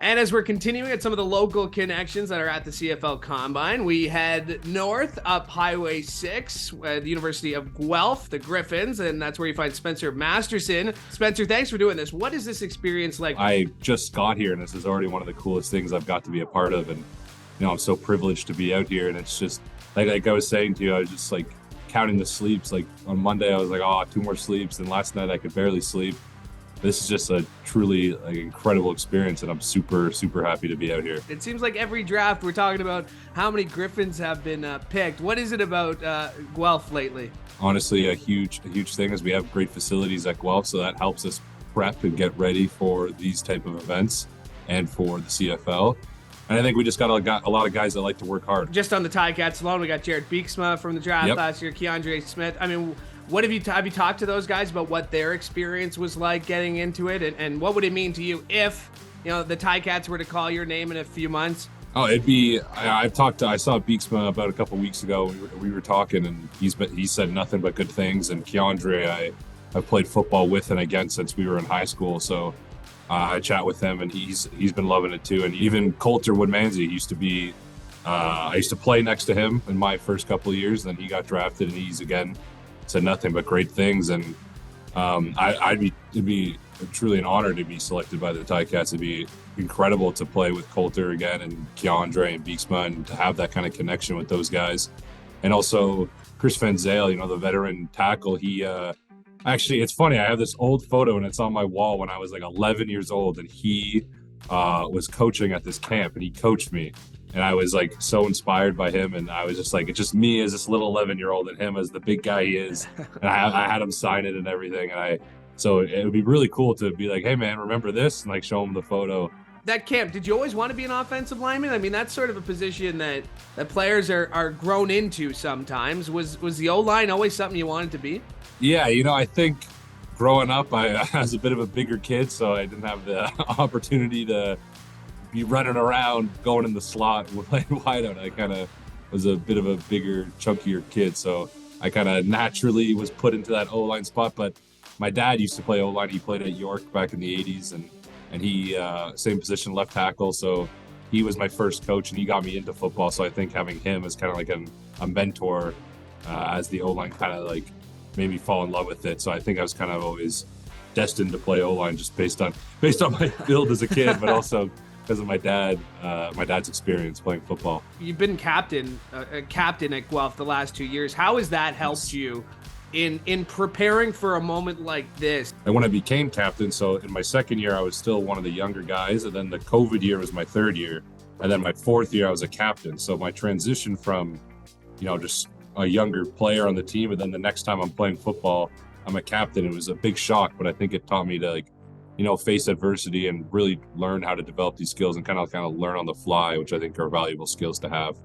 And as we're continuing at some of the local connections that are at the CFL Combine, we head north up Highway 6 at the University of Guelph, the Griffins, and that's where you find Spencer Masterson. Spencer, thanks for doing this. What is this experience like? I just got here, and this is already one of the coolest things I've got to be a part of. And, I'm so privileged to be out here. And it's just, like I was saying to you, I was just like counting the sleeps. Like on Monday, I was like, 2 more sleeps. And last night I could barely sleep. This is just a truly incredible experience, and I'm super, super happy to be out here. It seems like every draft we're talking about how many Griffins have been picked. What is it about Guelph lately? Honestly, a huge thing is we have great facilities at Guelph, so that helps us prep and get ready for these type of events and for the CFL. And I think we just got a lot of guys that like to work hard. Just on the Ticats alone, we got Jared Beeksma from the draft last year, Keandre Smith. I mean, what have you talked to those guys about what their experience was like getting into it, and what would it mean to you if the Ticats were to call your name in a few months? Oh, it'd be. I saw Beeksma about a couple weeks ago. We were talking, and he said nothing but good things. And Keandre, I've played football with and against since we were in high school, so I chat with him, and he's been loving it too. And even Coulter Woodmansey used to be. I used to play next to him in my first couple of years. Then he got drafted, and he's again said nothing but great things. And it'd be truly an honor to be selected by the Ticats. It'd be incredible to play with Coulter again, and Keandre and Beeksma, and to have that kind of connection with those guys. And also Chris Van Zale, the veteran tackle. He actually, it's funny, I have this old photo and it's on my wall when I was like 11 years old, and he was coaching at this camp, and he coached me. And I was like so inspired by him, and I was just like, it's just me as this little 11-year-old and him as the big guy he is. And I had him sign it and everything. And so it would be really cool to be like, hey man, remember this? And like show him the photo. That camp, did you always want to be an offensive lineman? I mean, that's sort of a position that players are grown into sometimes. Was the O-line always something you wanted to be? Yeah, I think growing up, I was a bit of a bigger kid, so I didn't have the opportunity to be running around, going in the slot, playing wideout. I kind of was a bit of a bigger, chunkier kid, so I kind of naturally was put into that O-line spot. But my dad used to play O-line. He played at York back in the 80s, and he, same position, left tackle, so he was my first coach, and he got me into football. So I think having him as kind of like a mentor as the O-line kind of like made me fall in love with it. So I think I was kind of always destined to play O-line just based on my build as a kid, but also because of my dad's experience playing football. You've been a captain at Guelph the last 2 years. How has that helped you in preparing for a moment like this? And when I became captain, so in my second year, I was still one of the younger guys. And then the COVID year was my third year. And then my fourth year, I was a captain. So my transition from, just a younger player on the team, and then the next time I'm playing football, I'm a captain. It was a big shock, but I think it taught me to face adversity and really learn how to develop these skills and kind of learn on the fly, which I think are valuable skills to have.